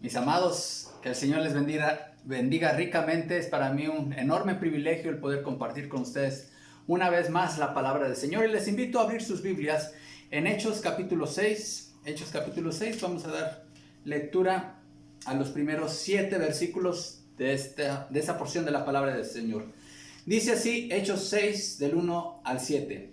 Mis amados, que el Señor les bendiga ricamente. Es para mí un enorme privilegio el poder compartir con ustedes una vez más la palabra del Señor. Y les invito a abrir sus Biblias en Hechos capítulo 6. Hechos capítulo 6, vamos a dar lectura a los primeros 7 versículos de esa porción de la palabra del Señor. Dice así, Hechos 6, del 1 al 7.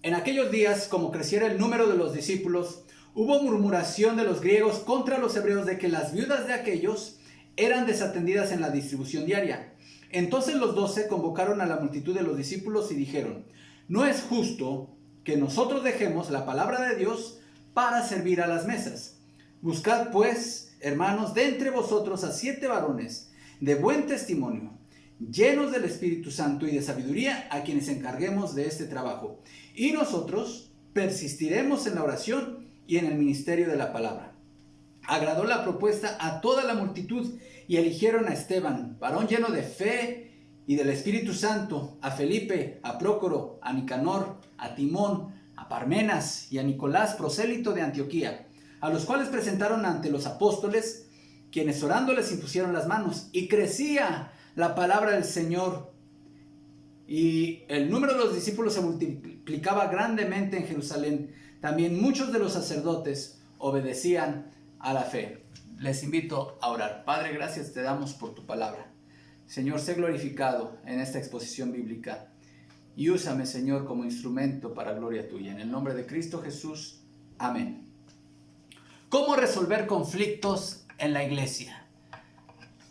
En aquellos días, como creciera el número de los discípulos, hubo murmuración de los griegos contra los hebreos de que las viudas de aquellos eran desatendidas en la distribución diaria. Entonces los 12 convocaron a la multitud de los discípulos y dijeron: no es justo que nosotros dejemos la palabra de Dios para servir a las mesas. Buscad pues, hermanos, de entre vosotros a 7 varones de buen testimonio, llenos del Espíritu Santo y de sabiduría, a quienes encarguemos de este trabajo. Y nosotros persistiremos en la oración y en el ministerio de la palabra. Agradó la propuesta a toda la multitud y eligieron a Esteban, varón lleno de fe y del Espíritu Santo, a Felipe, a Prócoro, a Nicanor, a Timón, a Parmenas y a Nicolás, prosélito de Antioquía, a los cuales presentaron ante los apóstoles, quienes orando les impusieron las manos, y crecía la palabra del Señor, y el número de los discípulos se multiplicaba grandemente en Jerusalén. También muchos de los sacerdotes obedecían a la fe. Les invito a orar. Padre, gracias te damos por tu palabra. Señor, sé glorificado en esta exposición bíblica y úsame, Señor, como instrumento para gloria tuya. En el nombre de Cristo Jesús. Amén. ¿Cómo resolver conflictos en la iglesia?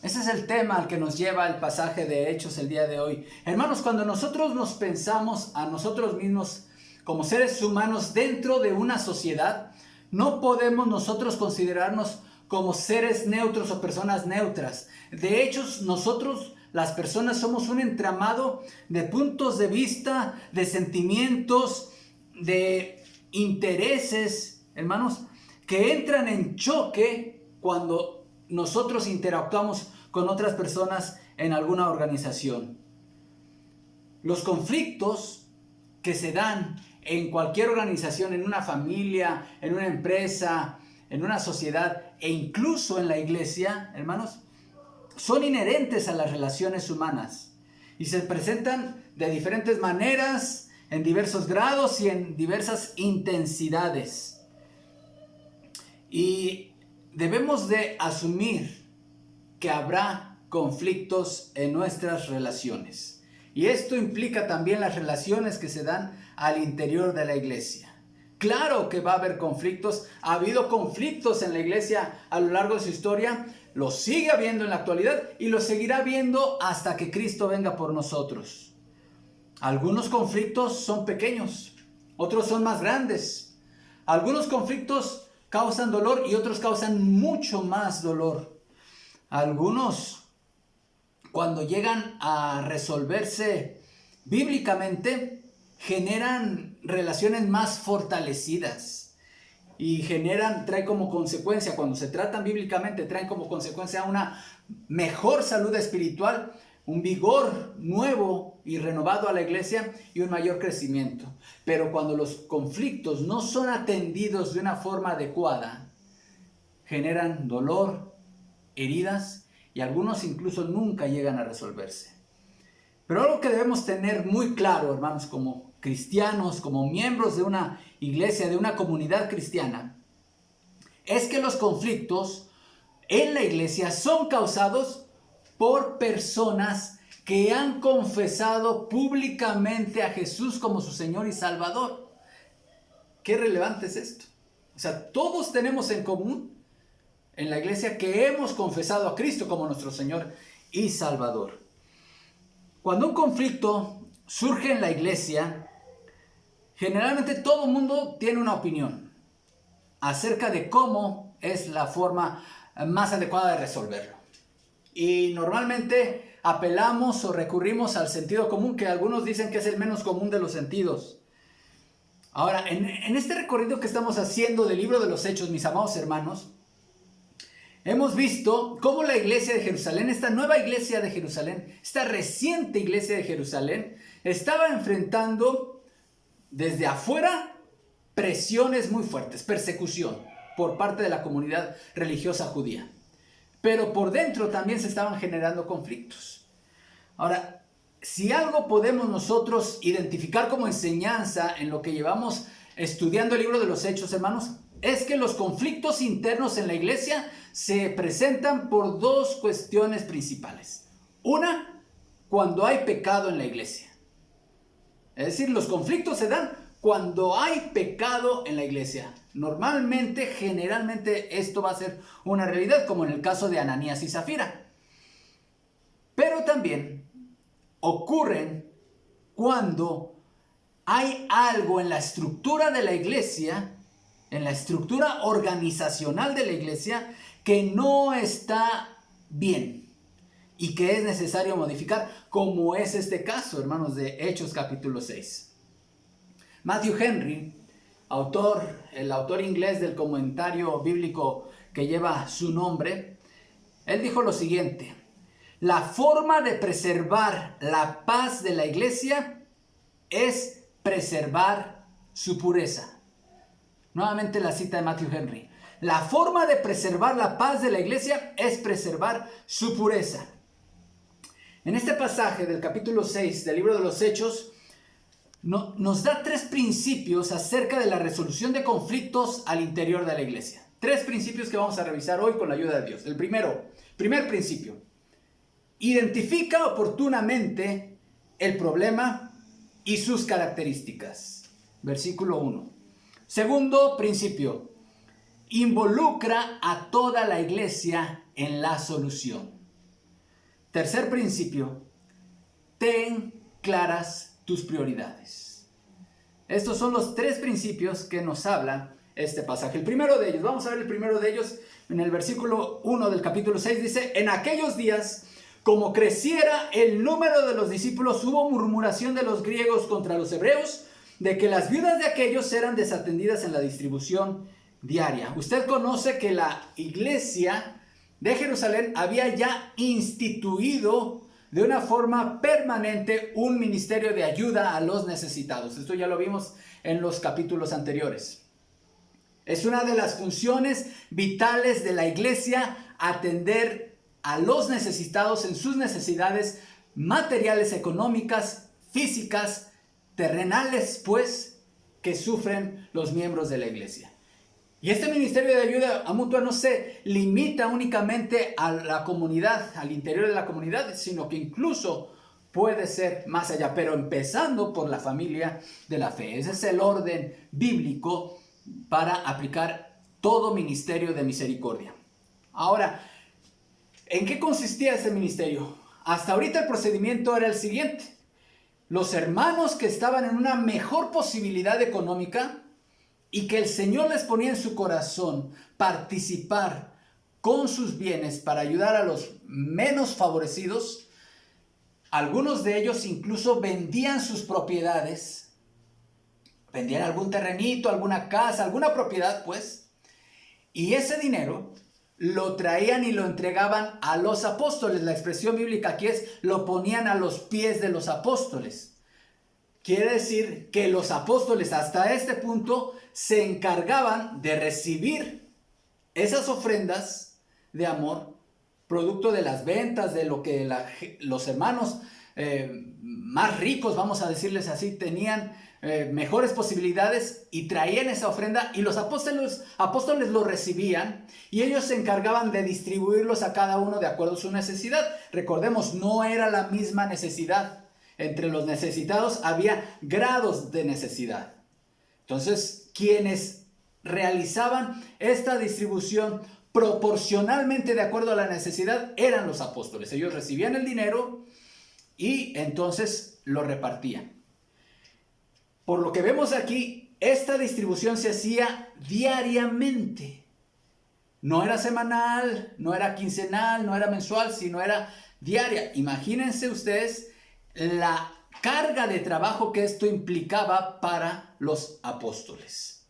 Ese es el tema al que nos lleva el pasaje de Hechos el día de hoy. Hermanos, cuando nosotros nos pensamos a nosotros mismos como seres humanos dentro de una sociedad, no podemos nosotros considerarnos como seres neutros o personas neutras. De hecho, nosotros, las personas, somos un entramado de puntos de vista, de sentimientos, de intereses, hermanos, que entran en choque cuando nosotros interactuamos con otras personas en alguna organización. Los conflictos que se dan en cualquier organización, en una familia, en una empresa, en una sociedad e incluso en la iglesia, hermanos, son inherentes a las relaciones humanas y se presentan de diferentes maneras, en diversos grados y en diversas intensidades. Y debemos de asumir que habrá conflictos en nuestras relaciones. Y esto implica también las relaciones que se dan al interior de la iglesia. Claro que va a haber conflictos. Ha habido conflictos en la iglesia a lo largo de su historia. Los sigue habiendo en la actualidad y los seguirá habiendo hasta que Cristo venga por nosotros. Algunos conflictos son pequeños, otros son más grandes. Algunos conflictos causan dolor y otros causan mucho más dolor. Algunos, cuando llegan a resolverse bíblicamente, generan relaciones más fortalecidas y trae como consecuencia, cuando se tratan bíblicamente, traen como consecuencia una mejor salud espiritual, un vigor nuevo y renovado a la iglesia y un mayor crecimiento. Pero cuando los conflictos no son atendidos de una forma adecuada, generan dolor, heridas y algunos incluso nunca llegan a resolverse. Pero algo que debemos tener muy claro, hermanos, como cristianos, como miembros de una iglesia, de una comunidad cristiana, es que los conflictos en la iglesia son causados por personas que han confesado públicamente a Jesús como su Señor y Salvador. Qué relevante es esto. O sea, todos tenemos en común en la iglesia que hemos confesado a Cristo como nuestro Señor y Salvador. Cuando un conflicto surge en la iglesia, generalmente todo el mundo tiene una opinión acerca de cómo es la forma más adecuada de resolverlo. Y normalmente apelamos o recurrimos al sentido común, que algunos dicen que es el menos común de los sentidos. Ahora, en este recorrido que estamos haciendo del libro de los Hechos, mis amados hermanos, hemos visto cómo la iglesia de Jerusalén, esta nueva iglesia de Jerusalén, esta reciente iglesia de Jerusalén, estaba enfrentando desde afuera presiones muy fuertes, persecución. por parte de la comunidad religiosa judía. Pero por dentro también se estaban generando conflictos. Ahora, si algo podemos nosotros identificar como enseñanza en lo que llevamos estudiando el libro de los Hechos, hermanos, es que los conflictos internos en la iglesia se presentan por dos cuestiones principales. Una, cuando hay pecado en la iglesia. Es decir, los conflictos se dan cuando hay pecado en la iglesia. Normalmente, generalmente, esto va a ser una realidad, como en el caso de Ananías y Zafira. Pero también ocurren cuando hay algo en la estructura de la iglesia, en la estructura organizacional de la iglesia, que no está bien y que es necesario modificar, como es este caso, hermanos, de Hechos capítulo 6. Matthew Henry, el autor inglés del comentario bíblico que lleva su nombre, él dijo lo siguiente: la forma de preservar la paz de la iglesia es preservar su pureza. Nuevamente la cita de Matthew Henry. La forma de preservar la paz de la iglesia es preservar su pureza. En este pasaje del capítulo 6 del libro de los Hechos, nos da tres principios acerca de la resolución de conflictos al interior de la iglesia. Tres principios que vamos a revisar hoy con la ayuda de Dios. El primer principio: identifica oportunamente el problema y sus características. Versículo 1. Segundo principio: involucra a toda la iglesia en la solución. Tercer principio: ten claras tus prioridades. Estos son los tres principios que nos habla este pasaje. El primero de ellos, vamos a ver el primero de ellos en el versículo 1 del capítulo 6, dice: en aquellos días, como creciera el número de los discípulos, hubo murmuración de los griegos contra los hebreos, de que las viudas de aquellos eran desatendidas en la distribución diaria. Usted conoce que la iglesia de Jerusalén había ya instituido de una forma permanente un ministerio de ayuda a los necesitados. Esto ya lo vimos en los capítulos anteriores. Es una de las funciones vitales de la iglesia atender a los necesitados en sus necesidades materiales, económicas, físicas, terrenales, pues, que sufren los miembros de la iglesia. Y este ministerio de ayuda mutua no se limita únicamente a la comunidad, al interior de la comunidad, sino que incluso puede ser más allá, pero empezando por la familia de la fe. Ese es el orden bíblico para aplicar todo ministerio de misericordia. Ahora, ¿en qué consistía este ministerio? Hasta ahorita el procedimiento era el siguiente: los hermanos que estaban en una mejor posibilidad económica y que el Señor les ponía en su corazón participar con sus bienes para ayudar a los menos favorecidos, algunos de ellos incluso vendían sus propiedades, vendían algún terrenito, alguna casa, alguna propiedad, pues, y ese dinero lo traían y lo entregaban a los apóstoles. La expresión bíblica aquí es: lo ponían a los pies de los apóstoles. Quiere decir que los apóstoles hasta este punto se encargaban de recibir esas ofrendas de amor, producto de las ventas, de lo que los hermanos más ricos, vamos a decirles así, tenían mejores posibilidades y traían esa ofrenda, y los apóstoles lo recibían y ellos se encargaban de distribuirlos a cada uno de acuerdo a su necesidad. Recordemos, no era la misma necesidad. Entre los necesitados había grados de necesidad. Entonces, quienes realizaban esta distribución proporcionalmente de acuerdo a la necesidad eran los apóstoles. Ellos recibían el dinero y entonces lo repartían. Por lo que vemos aquí, esta distribución se hacía diariamente. No era semanal, no era quincenal, no era mensual, sino era diaria. Imagínense ustedes la carga de trabajo que esto implicaba para los apóstoles.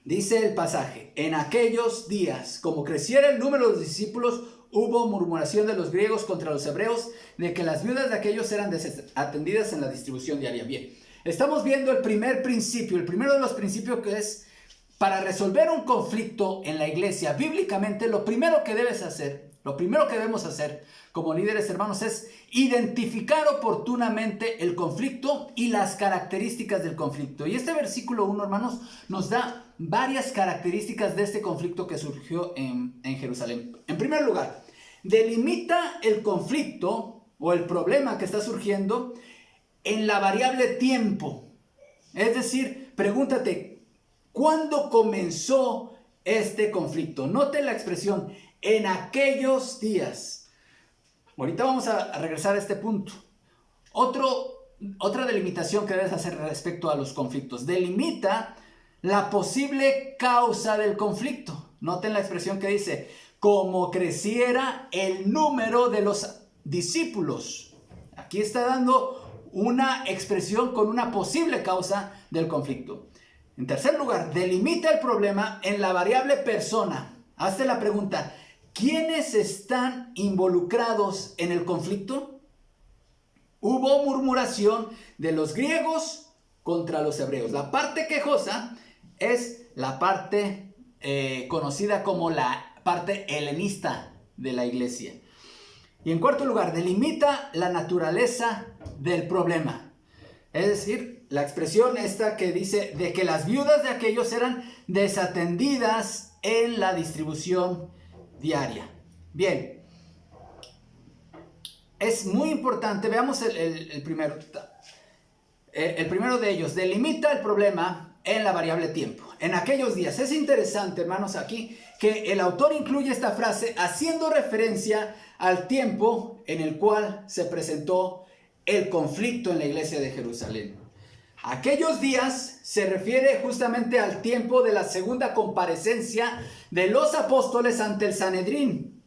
Dice el pasaje: en aquellos días, como creciera el número de los discípulos, hubo murmuración de los griegos contra los hebreos, de que las viudas de aquellos eran desatendidas en la distribución diaria. Bien, estamos viendo el primer principio, el primero de los principios, que es para resolver un conflicto en la iglesia, bíblicamente, lo primero que debemos hacer como líderes, hermanos, es identificar oportunamente el conflicto y las características del conflicto. Y este versículo 1, hermanos, nos da varias características de este conflicto que surgió en Jerusalén. En primer lugar, delimita el conflicto o el problema que está surgiendo en la variable tiempo. Es decir, pregúntate, ¿cuándo comenzó este conflicto? Note la expresión, en aquellos días. Ahorita vamos a regresar a este punto. Otra delimitación que debes hacer respecto a los conflictos. Delimita la posible causa del conflicto. Noten la expresión que dice, como creciera el número de los discípulos. Aquí está dando una expresión con una posible causa del conflicto. En tercer lugar, delimita el problema en la variable persona. Hazte la pregunta, ¿quiénes están involucrados en el conflicto? Hubo murmuración de los griegos contra los hebreos. La parte quejosa es la parte conocida como la parte helenista de la iglesia. Y en cuarto lugar, delimita la naturaleza del problema. Es decir, la expresión esta que dice de que las viudas de aquellos eran desatendidas en la distribución diaria. Bien, es muy importante, veamos el primero. El primero de ellos, delimita el problema en la variable tiempo. En aquellos días, es interesante, hermanos, aquí que el autor incluye esta frase haciendo referencia al tiempo en el cual se presentó el conflicto en la iglesia de Jerusalén. Aquellos días se refiere justamente al tiempo de la segunda comparecencia de los apóstoles ante el Sanedrín,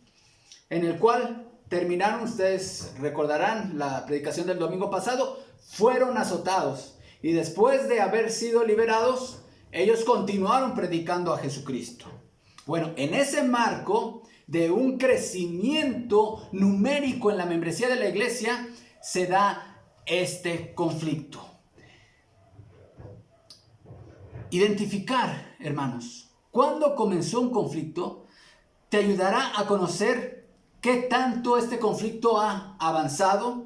en el cual terminaron, ustedes recordarán la predicación del domingo pasado, fueron azotados y después de haber sido liberados, ellos continuaron predicando a Jesucristo. Bueno, en ese marco de un crecimiento numérico en la membresía de la iglesia, se da este conflicto. Identificar, hermanos, cuándo comenzó un conflicto, te ayudará a conocer qué tanto este conflicto ha avanzado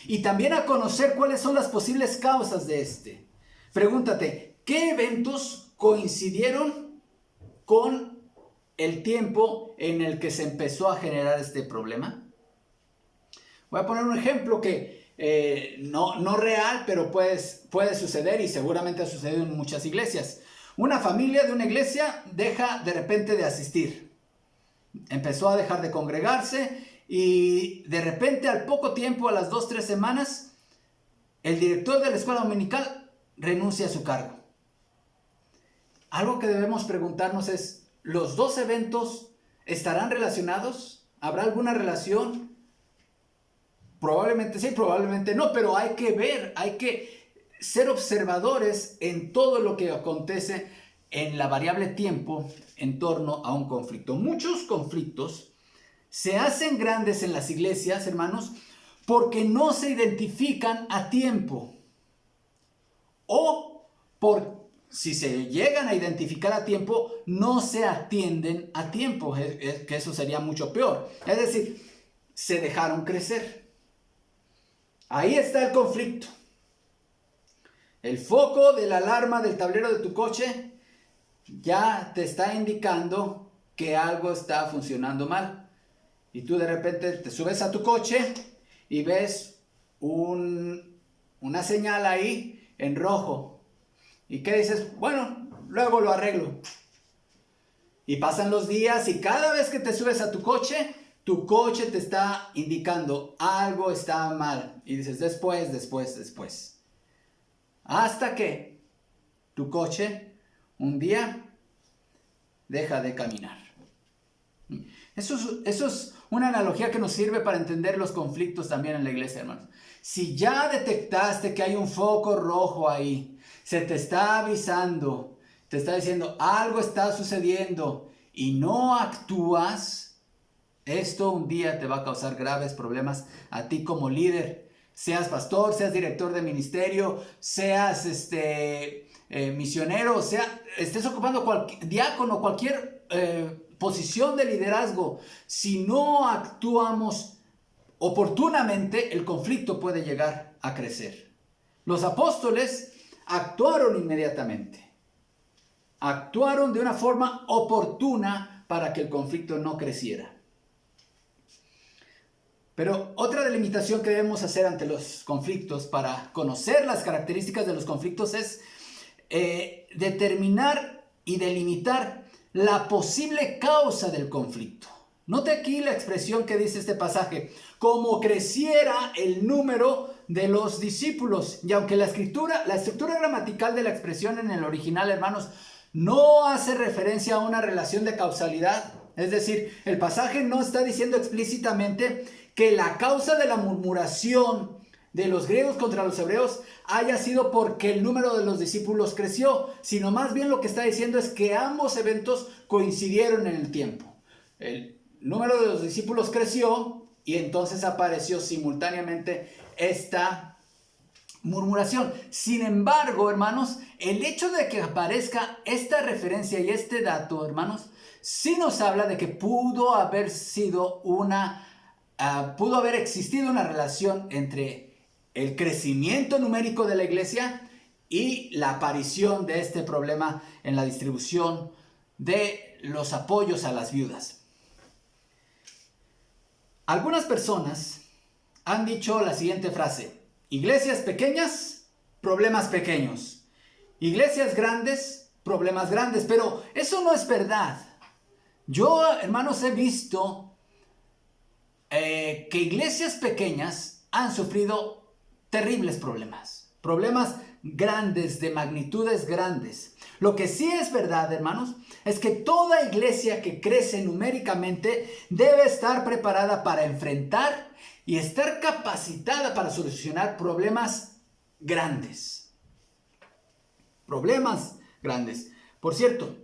y también a conocer cuáles son las posibles causas de este. Pregúntate, ¿qué eventos coincidieron con el tiempo en el que se empezó a generar este problema? Voy a poner un ejemplo que no real, pero puede suceder y seguramente ha sucedido en muchas iglesias. Una familia de una iglesia deja de repente de asistir. Empezó a dejar de congregarse y de repente al poco tiempo, a las 2-3 semanas, el director de la escuela dominical renuncia a su cargo. Algo que debemos preguntarnos es, ¿los dos eventos estarán relacionados? ¿Habrá alguna relación? Probablemente sí, probablemente no, pero hay que ver, hay que ser observadores en todo lo que acontece en la variable tiempo en torno a un conflicto. Muchos conflictos se hacen grandes en las iglesias, hermanos, porque no se identifican a tiempo. O si se llegan a identificar a tiempo, no se atienden a tiempo, que eso sería mucho peor. Es decir, se dejaron crecer. Ahí está el conflicto. El foco de la alarma del tablero de tu coche ya te está indicando que algo está funcionando mal. Y tú de repente te subes a tu coche y ves una señal ahí en rojo. ¿Y qué dices? Bueno, luego lo arreglo. Y pasan los días y cada vez que te subes a tu coche te está indicando algo está mal. Y dices después. Hasta que tu coche un día deja de caminar. Eso es una analogía que nos sirve para entender los conflictos también en la iglesia, hermanos. Si ya detectaste que hay un foco rojo ahí, se te está avisando, te está diciendo algo está sucediendo y no actúas, esto un día te va a causar graves problemas a ti como líder. Seas pastor, seas director de ministerio, seas misionero, o sea, estés ocupando diácono, cualquier posición de liderazgo, si no actuamos oportunamente, el conflicto puede llegar a crecer. Los apóstoles actuaron inmediatamente. Actuaron de una forma oportuna para que el conflicto no creciera. Pero otra delimitación que debemos hacer ante los conflictos para conocer las características de los conflictos es determinar y delimitar la posible causa del conflicto. Note aquí la expresión que dice este pasaje: como creciera el número de los discípulos. Y aunque la estructura gramatical de la expresión en el original, hermanos, no hace referencia a una relación de causalidad, es decir, el pasaje no está diciendo explícitamente que la causa de la murmuración de los griegos contra los hebreos haya sido porque el número de los discípulos creció, sino más bien lo que está diciendo es que ambos eventos coincidieron en el tiempo. El número de los discípulos creció y entonces apareció simultáneamente esta murmuración. Sin embargo, hermanos, el hecho de que aparezca esta referencia y este dato, hermanos, sí nos habla de que pudo haber existido una relación entre el crecimiento numérico de la iglesia y la aparición de este problema en la distribución de los apoyos a las viudas. Algunas personas han dicho la siguiente frase: iglesias pequeñas, problemas pequeños. Iglesias grandes, problemas grandes. Pero eso no es verdad. Yo, hermanos, he visto que iglesias pequeñas han sufrido terribles problemas. Problemas grandes, de magnitudes grandes. Lo que sí es verdad, hermanos, es que toda iglesia que crece numéricamente debe estar preparada para enfrentar y estar capacitada para solucionar problemas grandes. Problemas grandes. Por cierto,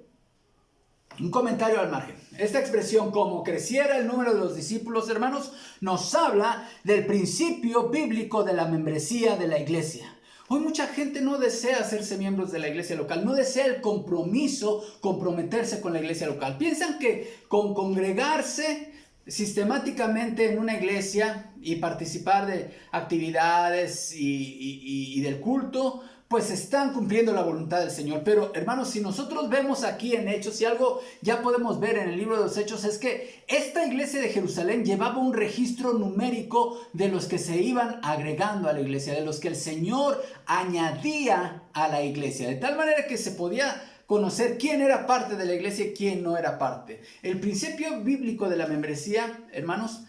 un comentario al margen. Esta expresión, como creciera el número de los discípulos, hermanos, nos habla del principio bíblico de la membresía de la iglesia. Hoy mucha gente no desea hacerse miembros de la iglesia local, no desea el comprometerse con la iglesia local. Piensan que con congregarse sistemáticamente en una iglesia y participar de actividades y del culto, pues están cumpliendo la voluntad del Señor. Pero hermanos, si nosotros vemos aquí en Hechos, y algo ya podemos ver en el libro de los Hechos, es que esta iglesia de Jerusalén llevaba un registro numérico de los que se iban agregando a la iglesia, de los que el Señor añadía a la iglesia, de tal manera que se podía conocer quién era parte de la iglesia y quién no era parte. El principio bíblico de la membresía, hermanos,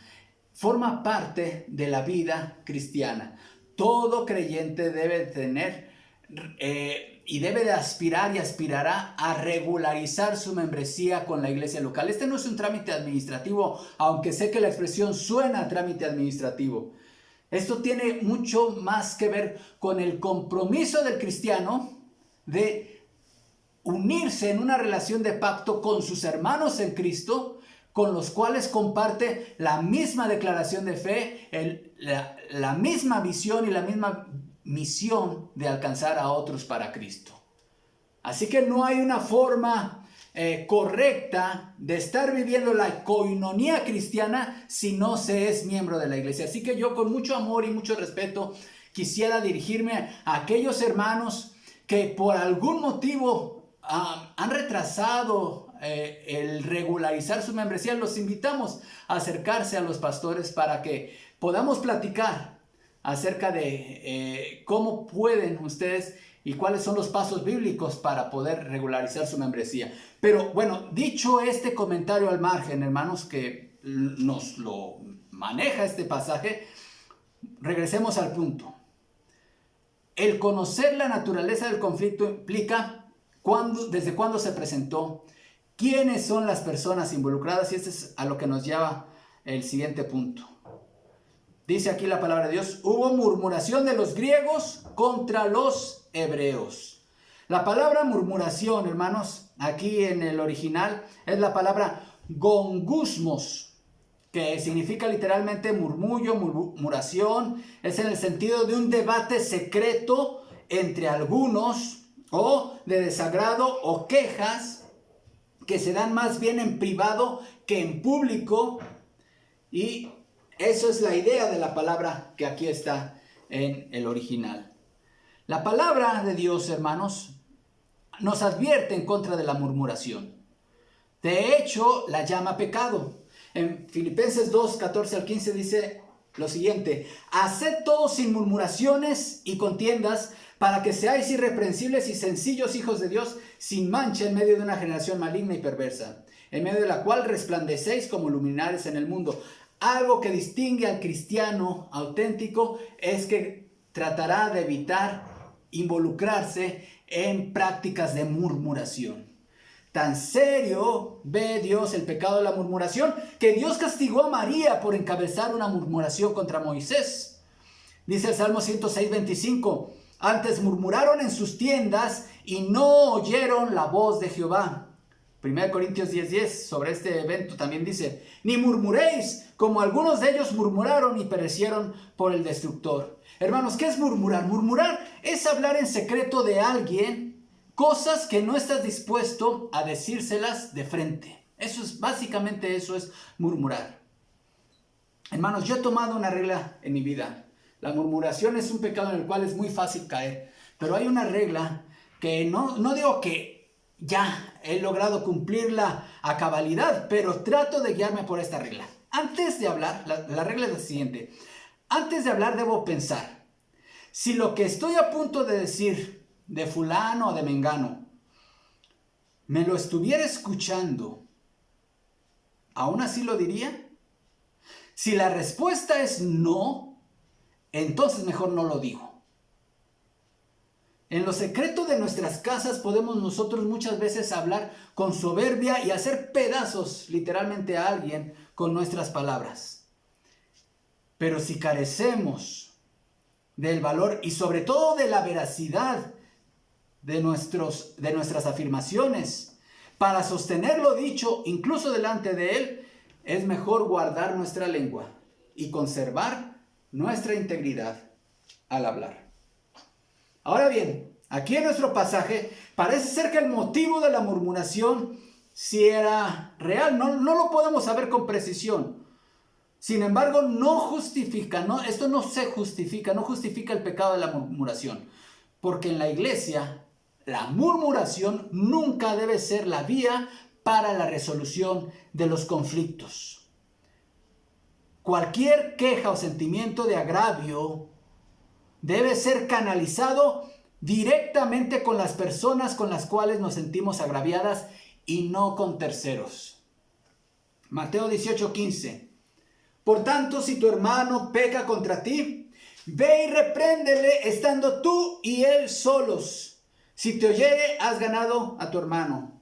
forma parte de la vida cristiana. Todo creyente debe tener y debe de aspirar y aspirará a regularizar su membresía con la iglesia local. Este no es un trámite administrativo, aunque sé que la expresión suena a trámite administrativo. Esto tiene mucho más que ver con el compromiso del cristiano de unirse en una relación de pacto con sus hermanos en Cristo, con los cuales comparte la misma declaración de fe, la misma visión y la misma misión de alcanzar a otros para Cristo. Así que no hay una forma correcta de estar viviendo la coinonía cristiana si no se es miembro de la iglesia. Así que yo, con mucho amor y mucho respeto, quisiera dirigirme a aquellos hermanos que por algún motivo han retrasado el regularizar su membresía. Los invitamos a acercarse a los pastores para que podamos platicar acerca de cómo pueden ustedes y cuáles son los pasos bíblicos para poder regularizar su membresía. Pero bueno, dicho este comentario al margen, hermanos, que nos lo maneja este pasaje, regresemos al punto. El conocer la naturaleza del conflicto implica desde cuándo se presentó, quiénes son las personas involucradas, y este es a lo que nos lleva el siguiente punto. Dice aquí la palabra de Dios: hubo murmuración de los griegos contra los hebreos. La palabra murmuración, hermanos, aquí en el original es la palabra gongusmos, que significa literalmente murmullo, murmuración. Es en el sentido de un debate secreto entre algunos o de desagrado o quejas que se dan más bien en privado que en público. Y eso es la idea de la palabra que aquí está en el original. La palabra de Dios, hermanos, nos advierte en contra de la murmuración. De hecho, la llama pecado. En Filipenses 2, 14 al 15 dice lo siguiente: haced todo sin murmuraciones y contiendas, para que seáis irreprensibles y sencillos hijos de Dios, sin mancha en medio de una generación maligna y perversa, en medio de la cual resplandecéis como luminares en el mundo. Algo que distingue al cristiano auténtico es que tratará de evitar involucrarse en prácticas de murmuración. Tan serio ve Dios el pecado de la murmuración que Dios castigó a María por encabezar una murmuración contra Moisés. Dice el Salmo 106, 25: antes murmuraron en sus tiendas y no oyeron la voz de Jehová. 1 Corintios 10, 10 sobre este evento también dice: ni murmuréis como algunos de ellos murmuraron y perecieron por el destructor. Hermanos, ¿qué es murmurar? Murmurar es hablar en secreto de alguien cosas que no estás dispuesto a decírselas de frente. Básicamente eso es murmurar. Hermanos, yo he tomado una regla en mi vida. La murmuración es un pecado en el cual es muy fácil caer. Pero hay una regla que no digo que ya he logrado cumplirla a cabalidad, pero trato de guiarme por esta regla. Antes de hablar, la regla es la siguiente: antes de hablar debo pensar si lo que estoy a punto de decir de fulano o de mengano me lo estuviera escuchando, ¿aún así lo diría? Si la respuesta es no, entonces mejor no lo digo. En lo secreto de nuestras casas podemos nosotros muchas veces hablar con soberbia y hacer pedazos literalmente a alguien con nuestras palabras. Pero si carecemos del valor y sobre todo de la veracidad de nuestras afirmaciones para sostener lo dicho incluso delante de Él, es mejor guardar nuestra lengua y conservar nuestra integridad al hablar. Ahora bien, aquí en nuestro pasaje parece ser que el motivo de la murmuración sí era real. No lo podemos saber con precisión. Sin embargo, esto no justifica el pecado de la murmuración. Porque en la iglesia, la murmuración nunca debe ser la vía para la resolución de los conflictos. Cualquier queja o sentimiento de agravio debe ser canalizado directamente con las personas con las cuales nos sentimos agraviadas y no con terceros. Mateo 18:15. Por tanto, si tu hermano peca contra ti, ve y repréndele estando tú y él solos. Si te oyere, has ganado a tu hermano.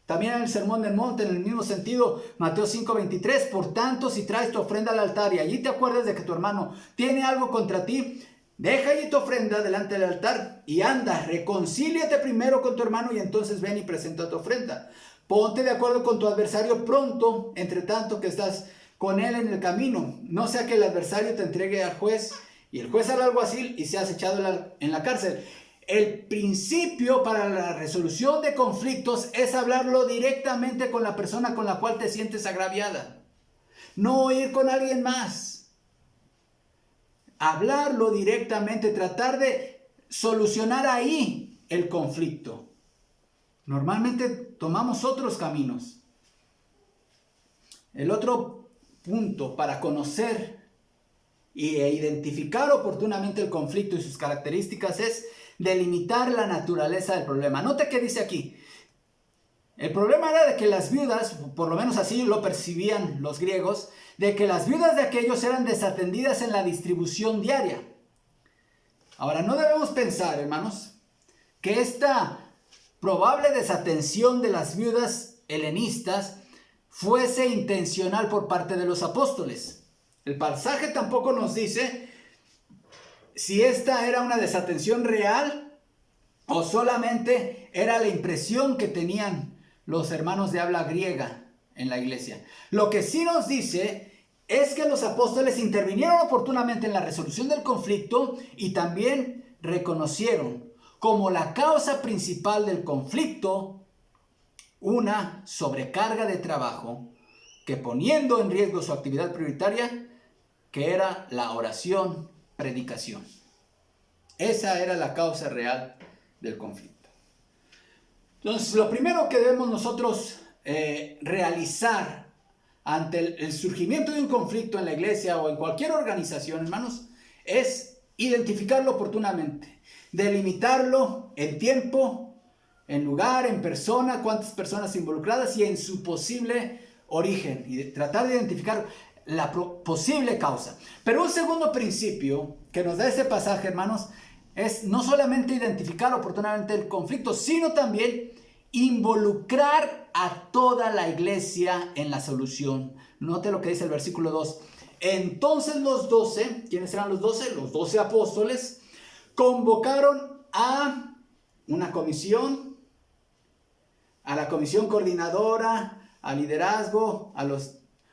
También en el Sermón del Monte, en el mismo sentido, Mateo 5:23. Por tanto, si traes tu ofrenda al altar y allí te acuerdas de que tu hermano tiene algo contra ti, deja allí tu ofrenda delante del altar y anda, reconcíliate primero con tu hermano y entonces ven y presenta tu ofrenda. Ponte de acuerdo con tu adversario pronto, entre tanto que estás con él en el camino. No sea que el adversario te entregue al juez y el juez hará algo así y seas echado en la cárcel. El principio para la resolución de conflictos es hablarlo directamente con la persona con la cual te sientes agraviada. No ir con alguien más. Hablarlo directamente, tratar de solucionar ahí el conflicto. Normalmente tomamos otros caminos. El otro punto para conocer e identificar oportunamente el conflicto y sus características es delimitar la naturaleza del problema. Note que dice aquí: el problema era de que las viudas, por lo menos así lo percibían los griegos, de que las viudas de aquellos eran desatendidas en la distribución diaria. Ahora, no debemos pensar, hermanos, que esta probable desatención de las viudas helenistas fuese intencional por parte de los apóstoles. El pasaje tampoco nos dice si esta era una desatención real o solamente era la impresión que tenían los hermanos de habla griega en la iglesia. Lo que sí nos dice es que los apóstoles intervinieron oportunamente en la resolución del conflicto y también reconocieron como la causa principal del conflicto una sobrecarga de trabajo que poniendo en riesgo su actividad prioritaria, que era la oración, predicación. Esa era la causa real del conflicto. Entonces, lo primero que debemos nosotros realizar ante el surgimiento de un conflicto en la iglesia o en cualquier organización, hermanos, es identificarlo oportunamente, delimitarlo en tiempo, en lugar, en persona, cuántas personas involucradas y en su posible origen, y tratar de identificar la posible causa. Pero un segundo principio que nos da ese pasaje, hermanos, es no solamente identificar oportunamente el conflicto, sino también involucrar a toda la iglesia en la solución. Note lo que dice el versículo 2. Entonces los 12, ¿quiénes eran los 12? Los 12 apóstoles convocaron a una comisión, a la comisión coordinadora, al liderazgo,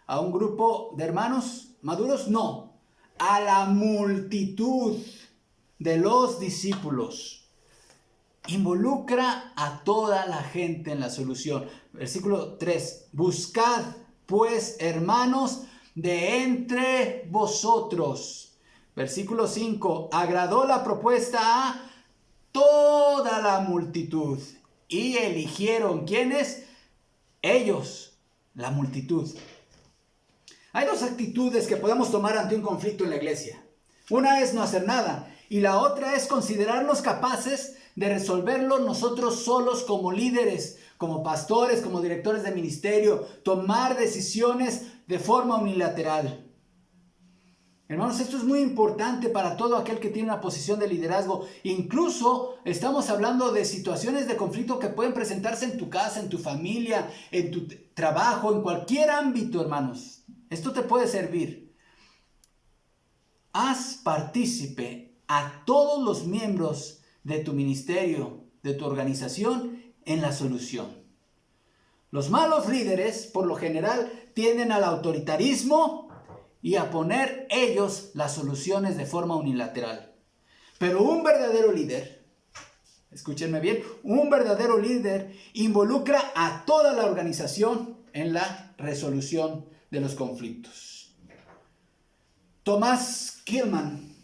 a un grupo de hermanos maduros, no, a la multitud de los discípulos. Involucra a toda la gente en la solución. Versículo 3. Buscad, pues, hermanos, de entre vosotros. Versículo 5. Agradó la propuesta a toda la multitud. Y eligieron, ¿quiénes? Ellos, la multitud. Hay dos actitudes que podemos tomar ante un conflicto en la iglesia. Una es no hacer nada y la otra es considerarnos capaces de resolverlo nosotros solos como líderes, como pastores, como directores de ministerio, tomar decisiones de forma unilateral. Hermanos, esto es muy importante para todo aquel que tiene una posición de liderazgo. Incluso estamos hablando de situaciones de conflicto que pueden presentarse en tu casa, en tu familia, en tu trabajo, en cualquier ámbito, hermanos. Esto te puede servir. Haz partícipe a todos los miembros de tu ministerio, de tu organización, en la solución. Los malos líderes, por lo general, tienden al autoritarismo y a poner ellos las soluciones de forma unilateral. Pero un verdadero líder, escúchenme bien, un verdadero líder involucra a toda la organización en la resolución de los conflictos. Thomas Kilmann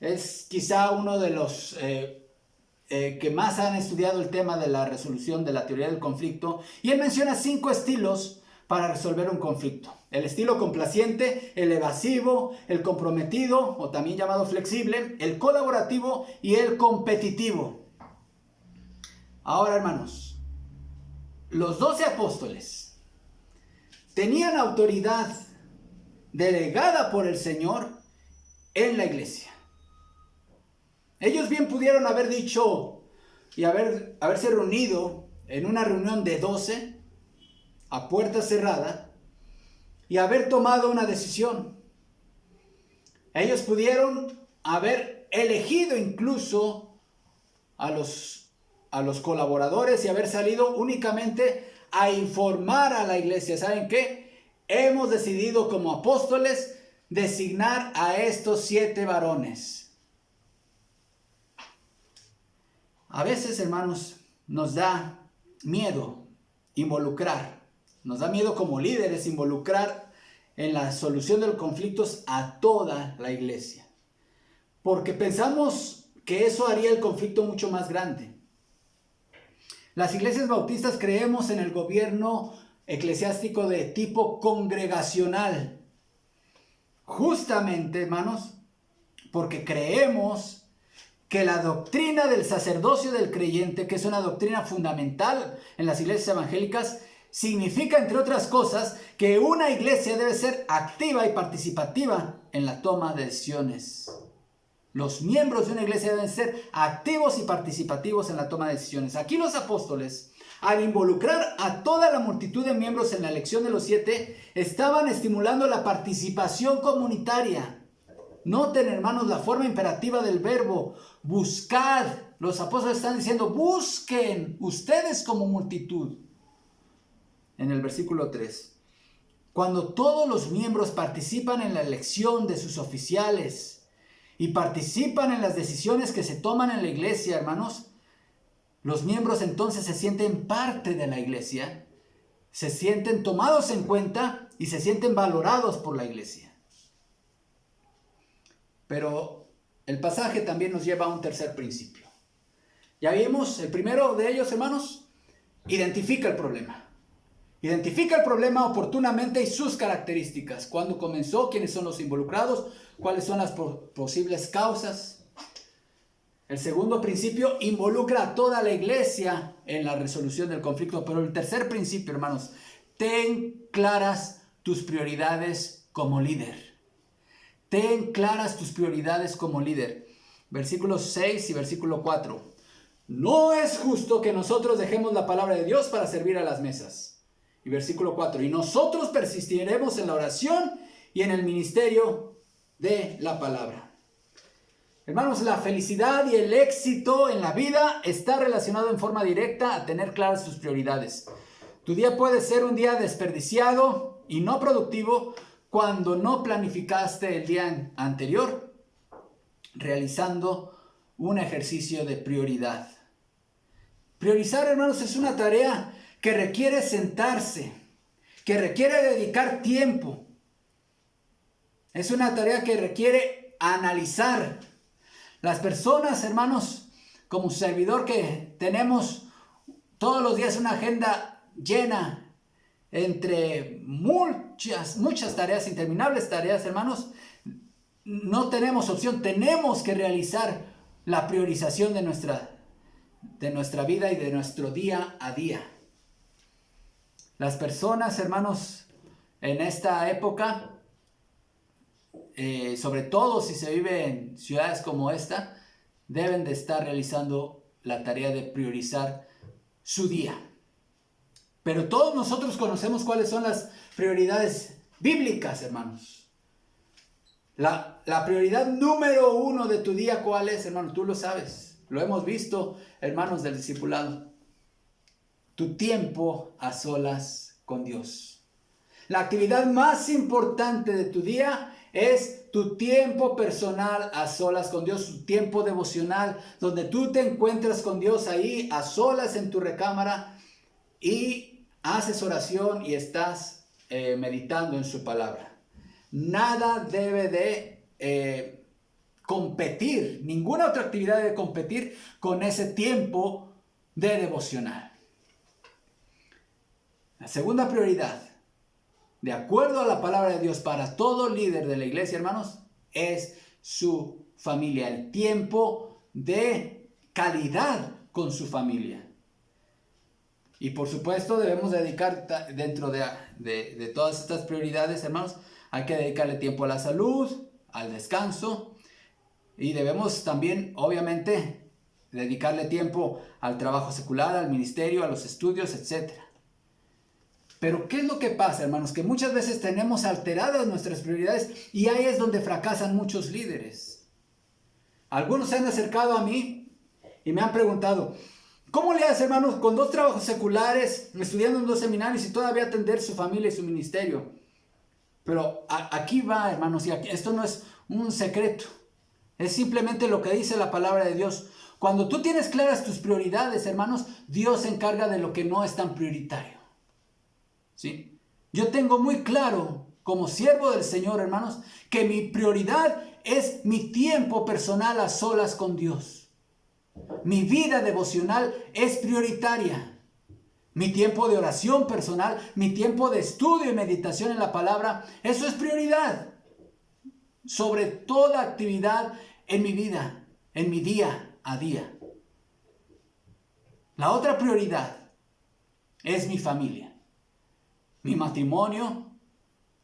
es quizá uno de los que más han estudiado el tema de la resolución de la teoría del conflicto, y él menciona 5 estilos para resolver un conflicto. El estilo complaciente, el evasivo, el comprometido, o también llamado flexible, el colaborativo y el competitivo. Ahora, hermanos, los 12 apóstoles tenían autoridad delegada por el Señor en la iglesia. Ellos bien pudieron haber dicho y haberse reunido en una reunión de 12 a puerta cerrada y haber tomado una decisión. Ellos pudieron haber elegido incluso a los colaboradores y haber salido únicamente a informar a la iglesia. ¿Saben qué? Hemos decidido como apóstoles designar a estos 7 varones. A veces, hermanos, nos da miedo involucrar. Nos da miedo como líderes involucrar en la solución de los conflictos a toda la iglesia. Porque pensamos que eso haría el conflicto mucho más grande. Las iglesias bautistas creemos en el gobierno eclesiástico de tipo congregacional. Justamente, hermanos, porque creemos que la doctrina del sacerdocio del creyente, que es una doctrina fundamental en las iglesias evangélicas, significa, entre otras cosas, que una iglesia debe ser activa y participativa en la toma de decisiones. Los miembros de una iglesia deben ser activos y participativos en la toma de decisiones. Aquí los apóstoles, al involucrar a toda la multitud de miembros en la elección de los 7, estaban estimulando la participación comunitaria. Noten, hermanos, la forma imperativa del verbo, buscad. Los apóstoles están diciendo, busquen ustedes como multitud. En el versículo 3, cuando todos los miembros participan en la elección de sus oficiales y participan en las decisiones que se toman en la iglesia, hermanos, los miembros entonces se sienten parte de la iglesia, se sienten tomados en cuenta y se sienten valorados por la iglesia. Pero el pasaje también nos lleva a un tercer principio. Ya vimos, el primero de ellos, hermanos, identifica el problema. Identifica el problema oportunamente y sus características. ¿Cuándo comenzó? ¿Quiénes son los involucrados? ¿Cuáles son las posibles causas? El segundo principio involucra a toda la iglesia en la resolución del conflicto. Pero el tercer principio, hermanos, ten claras tus prioridades como líder. Ten claras tus prioridades como líder. Versículos 6 y versículo 4. No es justo que nosotros dejemos la palabra de Dios para servir a las mesas. Y versículo 4. Y nosotros persistiremos en la oración y en el ministerio de la palabra. Hermanos, la felicidad y el éxito en la vida está relacionado en forma directa a tener claras tus prioridades. Tu día puede ser un día desperdiciado y no productivo cuando no planificaste el día anterior realizando un ejercicio de prioridad. Priorizar, hermanos, es una tarea que requiere sentarse, que requiere dedicar tiempo. Es una tarea que requiere analizar. Las personas, hermanos, como servidor que tenemos todos los días una agenda llena entre muchas tareas, interminables tareas, hermanos, no tenemos opción, tenemos que realizar la priorización de nuestra vida y de nuestro día a día. Las personas, hermanos, en esta época, sobre todo si se vive en ciudades como esta, deben de estar realizando la tarea de priorizar su día. Pero todos nosotros conocemos cuáles son las prioridades bíblicas, hermanos. La prioridad número 1 de tu día, ¿cuál es, hermano? Tú lo sabes. Lo hemos visto, hermanos del discipulado. Tu tiempo a solas con Dios. La actividad más importante de tu día es tu tiempo personal a solas con Dios, tu tiempo devocional, donde tú te encuentras con Dios ahí a solas en tu recámara y haces oración y estás meditando en su palabra. Nada debe de competir, ninguna otra actividad debe competir con ese tiempo de devocional. La segunda prioridad, de acuerdo a la palabra de Dios para todo líder de la iglesia, hermanos, es su familia, el tiempo de calidad con su familia. Y por supuesto debemos dedicar dentro de todas estas prioridades, hermanos, hay que dedicarle tiempo a la salud, al descanso, y debemos también, obviamente, dedicarle tiempo al trabajo secular, al ministerio, a los estudios, etc. Pero ¿qué es lo que pasa, hermanos? Que muchas veces tenemos alteradas nuestras prioridades y ahí es donde fracasan muchos líderes. Algunos se han acercado a mí y me han preguntado, ¿cómo le hace, hermanos, con 2 trabajos seculares, estudiando en 2 seminarios y todavía atender su familia y su ministerio? Pero aquí va, hermanos, y esto no es un secreto. Es simplemente lo que dice la palabra de Dios. Cuando tú tienes claras tus prioridades, hermanos, Dios se encarga de lo que no es tan prioritario. ¿Sí? Yo tengo muy claro, como siervo del Señor, hermanos, que mi prioridad es mi tiempo personal a solas con Dios. Mi vida devocional es prioritaria. Mi tiempo de oración personal, mi tiempo de estudio y meditación en la palabra, eso es prioridad. Sobre toda actividad en mi vida, en mi día a día. La otra prioridad es mi familia. Mi matrimonio,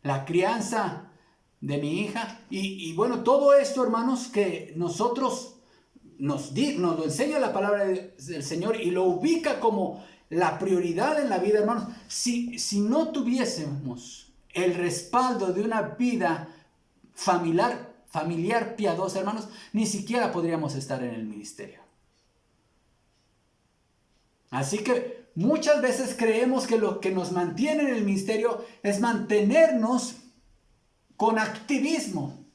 la crianza de mi hija y bueno, todo esto, hermanos, que nosotros nos lo enseña la palabra del Señor y lo ubica como la prioridad en la vida, hermanos. Si no tuviésemos el respaldo de una vida familiar piadosa, hermanos, ni siquiera podríamos estar en el ministerio. Así que muchas veces creemos que lo que nos mantiene en el ministerio es mantenernos con activismo.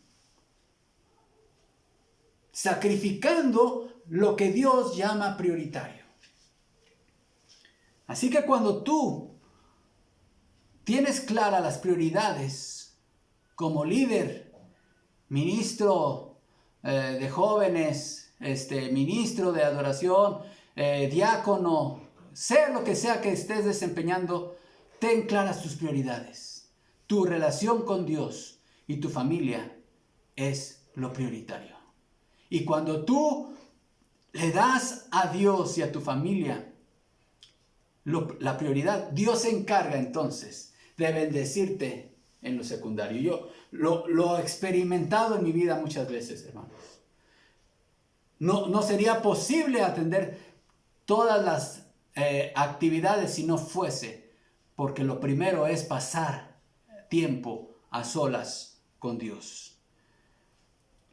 sacrificando lo que Dios llama prioritario. Así que cuando tú tienes claras las prioridades como líder, ministro de jóvenes, ministro de adoración, diácono, sea lo que sea que estés desempeñando, ten claras tus prioridades. Tu relación con Dios y tu familia es lo prioritario. Y cuando tú le das a Dios y a tu familia la prioridad, Dios se encarga entonces de bendecirte en lo secundario. Yo lo he experimentado en mi vida muchas veces, hermanos. No sería posible atender todas las actividades si no fuese, porque lo primero es pasar tiempo a solas con Dios.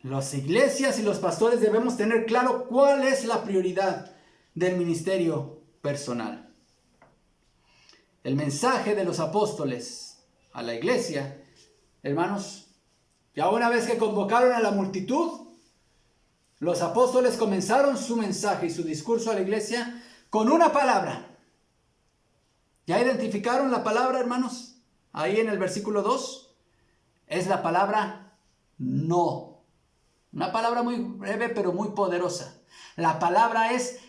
Las iglesias y los pastores debemos tener claro cuál es la prioridad del ministerio personal. El mensaje de los apóstoles a la iglesia, hermanos, ya una vez que convocaron a la multitud, los apóstoles comenzaron su mensaje y su discurso a la iglesia con una palabra. ¿Ya identificaron la palabra, hermanos? Ahí en el versículo 2 es la palabra no. Una palabra muy breve pero muy poderosa. La palabra es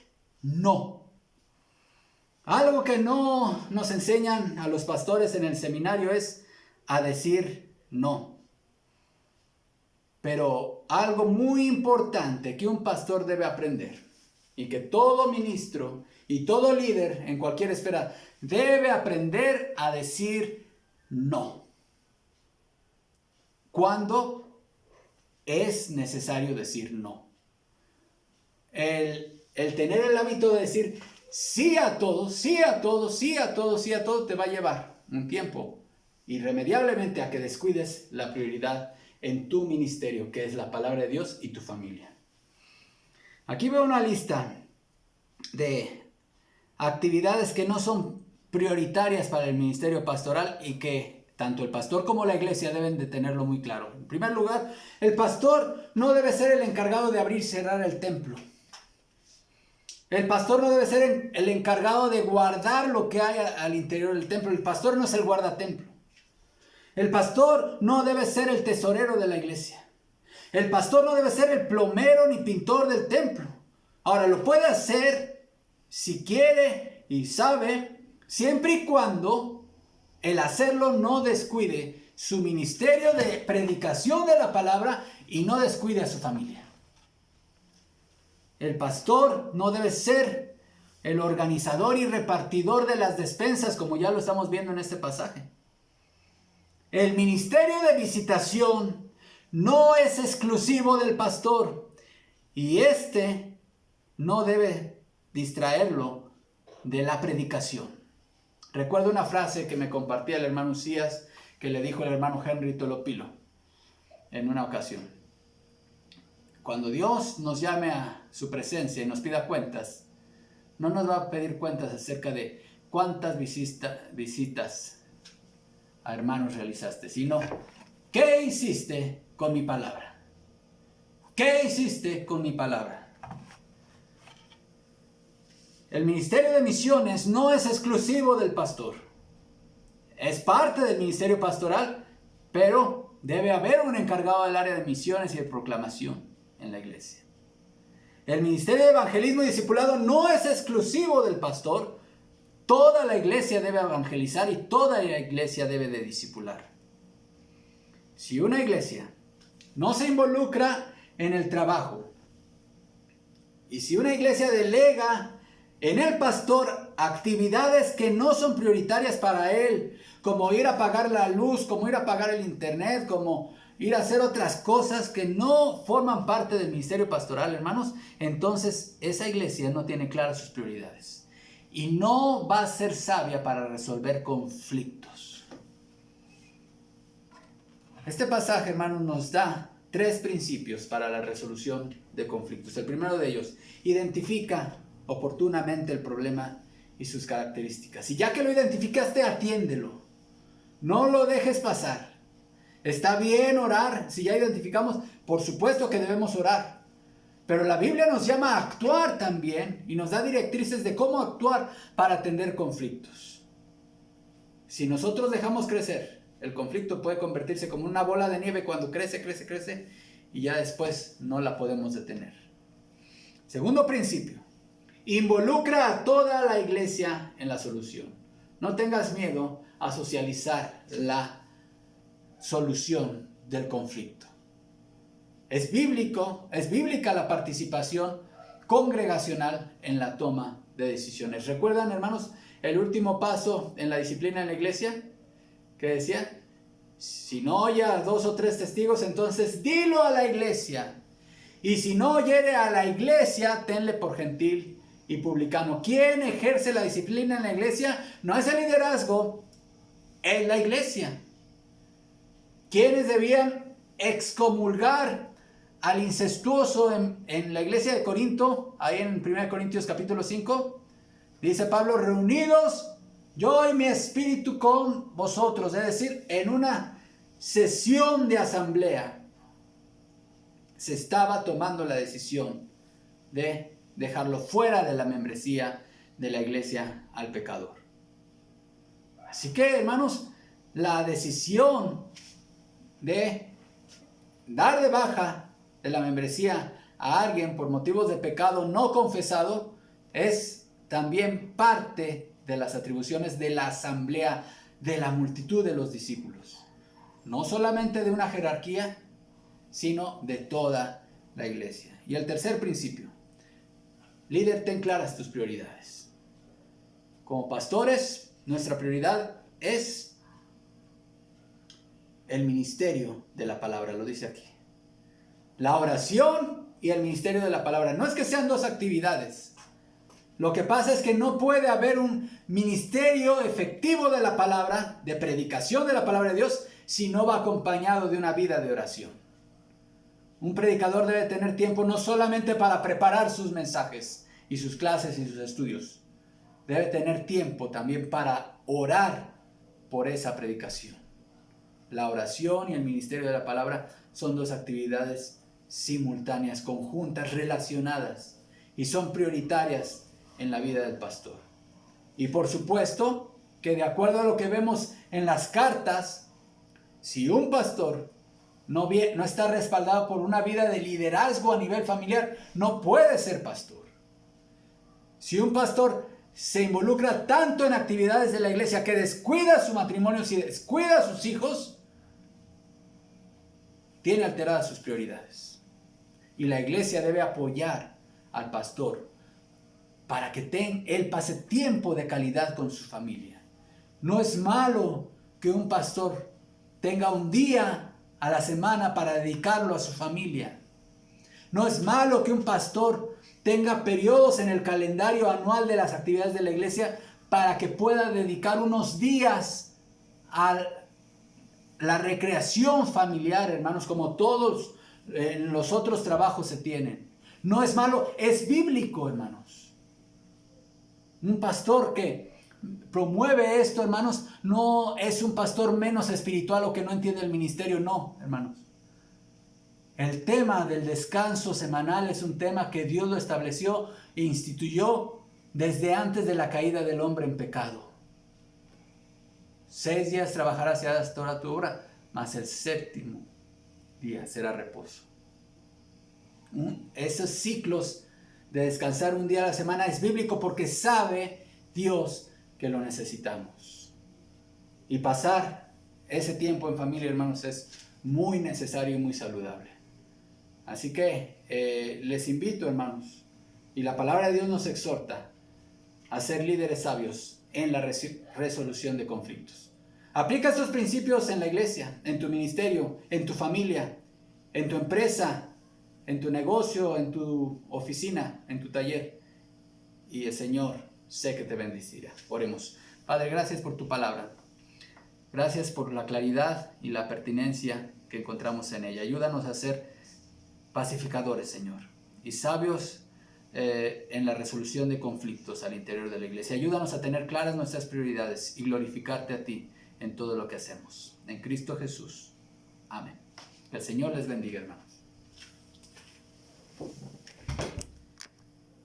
no. Algo que no nos enseñan a los pastores en el seminario es a decir no. Pero algo muy importante que un pastor debe aprender y que todo ministro y todo líder en cualquier esfera debe aprender a decir no. ¿Cuándo es necesario decir no? El tener el hábito de decir sí a todo, sí a todo, sí a todo, sí a todo te va a llevar un tiempo irremediablemente a que descuides la prioridad en tu ministerio, que es la palabra de Dios y tu familia. Aquí veo una lista de actividades que no son prioritarias para el ministerio pastoral y que tanto el pastor como la iglesia deben de tenerlo muy claro. En primer lugar, el pastor no debe ser el encargado de abrir y cerrar el templo. El pastor no debe ser el encargado de guardar lo que hay al interior del templo. El pastor no es el guardatemplo. El pastor no debe ser el tesorero de la iglesia. El pastor no debe ser el plomero ni pintor del templo. Ahora, lo puede hacer si quiere y sabe, siempre y cuando el hacerlo no descuide su ministerio de predicación de la palabra y no descuide a su familia. El pastor no debe ser el organizador y repartidor de las despensas, como ya lo estamos viendo en este pasaje. El ministerio de visitación no es exclusivo del pastor y no debe distraerlo de la predicación. Recuerdo una frase que me compartía el hermano Usías, que le dijo el hermano Henry Tolopilo en una ocasión. Cuando Dios nos llame a su presencia y nos pida cuentas, no nos va a pedir cuentas acerca de cuántas visitas a hermanos realizaste, sino ¿qué hiciste con mi palabra? ¿Qué hiciste con mi palabra? El ministerio de misiones no es exclusivo del pastor. Es parte del ministerio pastoral, pero debe haber un encargado del área de misiones y de proclamación en la iglesia. El ministerio de evangelismo y discipulado no es exclusivo del pastor. Toda la iglesia debe evangelizar y toda la iglesia debe de discipular. Si una iglesia no se involucra en el trabajo y si una iglesia delega en el pastor actividades que no son prioritarias para él, como ir a pagar la luz, como ir a pagar el internet, como ir a hacer otras cosas que no forman parte del ministerio pastoral, hermanos, entonces esa iglesia no tiene claras sus prioridades y no va a ser sabia para resolver conflictos. Este pasaje, hermanos, nos da 3 principios para la resolución de conflictos. El primero de ellos, identifica oportunamente el problema y sus características. Y ya que lo identificaste, atiéndelo. No lo dejes pasar. Está bien orar. Si ya identificamos, por supuesto que debemos orar. Pero la Biblia nos llama a actuar también y nos da directrices de cómo actuar para atender conflictos. Si nosotros dejamos crecer, el conflicto puede convertirse como una bola de nieve cuando crece, crece, crece y ya después no la podemos detener. Segundo principio, involucra a toda la iglesia en la solución. No tengas miedo a socializar la solución del conflicto. Es bíblica la participación congregacional en la toma de decisiones. ¿Recuerdan, hermanos, el último paso en la disciplina en la iglesia? Que decía, si no oye a 2 o 3 testigos, entonces dilo a la iglesia. Y si no oyere a la iglesia, tenle por gentil y publicano. ¿Quién ejerce la disciplina en la iglesia? No es el liderazgo, es la iglesia. ¿Quiénes debían excomulgar al incestuoso en la iglesia de Corinto? Ahí en 1 Corintios capítulo 5, dice Pablo, reunidos yo y mi espíritu con vosotros, es decir, en una sesión de asamblea se estaba tomando la decisión de dejarlo fuera de la membresía de la iglesia al pecador. Así que, hermanos, la decisión de dar de baja de la membresía a alguien por motivos de pecado no confesado es también parte de las atribuciones de la asamblea de la multitud de los discípulos. No solamente de una jerarquía, sino de toda la iglesia. Y el tercer principio, líder, ten claras tus prioridades. Como pastores, nuestra prioridad es el ministerio de la palabra, lo dice aquí. La oración y el ministerio de la palabra. No es que sean 2 actividades. Lo que pasa es que no puede haber un ministerio efectivo de la palabra, de predicación de la palabra de Dios, si no va acompañado de una vida de oración. Un predicador debe tener tiempo no solamente para preparar sus mensajes y sus clases y sus estudios. Debe tener tiempo también para orar por esa predicación. La oración y el ministerio de la palabra son 2 actividades simultáneas, conjuntas, relacionadas y son prioritarias en la vida del pastor. Y por supuesto que de acuerdo a lo que vemos en las cartas, si un pastor no está respaldado por una vida de liderazgo a nivel familiar, no puede ser pastor. Si un pastor se involucra tanto en actividades de la iglesia que descuida su matrimonio, si descuida a sus hijos, tiene alteradas sus prioridades. Y la iglesia debe apoyar al pastor para que él pase tiempo de calidad con su familia. No es malo que un pastor tenga un día a la semana para dedicarlo a su familia. No es malo que un pastor tenga periodos en el calendario anual de las actividades de la iglesia para que pueda dedicar unos días a la recreación familiar, hermanos, como todos los otros trabajos se tienen. No es malo, es bíblico, hermanos. Un pastor que promueve esto, hermanos, no es un pastor menos espiritual o que no entiende el ministerio, no, hermanos. El tema del descanso semanal es un tema que Dios lo estableció e instituyó desde antes de la caída del hombre en pecado. 6 días trabajarás y harás toda tu obra, mas el 7º día será reposo. Esos ciclos de descansar un día a la semana es bíblico porque sabe Dios que lo necesitamos. Y pasar ese tiempo en familia, hermanos, es muy necesario y muy saludable. Así que les invito, hermanos, y la palabra de Dios nos exhorta a ser líderes sabios en la resolución de conflictos. Aplica estos principios en la iglesia, en tu ministerio, en tu familia, en tu empresa, en tu negocio, en tu oficina, en tu taller. Y el Señor sé que te bendecirá. Oremos. Padre, gracias por tu palabra. Gracias por la claridad y la pertinencia que encontramos en ella. Ayúdanos a ser pacificadores, Señor, y sabios en la resolución de conflictos al interior de la iglesia. Ayúdanos a tener claras nuestras prioridades y glorificarte a ti en todo lo que hacemos. En Cristo Jesús. Amén. Que el Señor les bendiga, hermanos.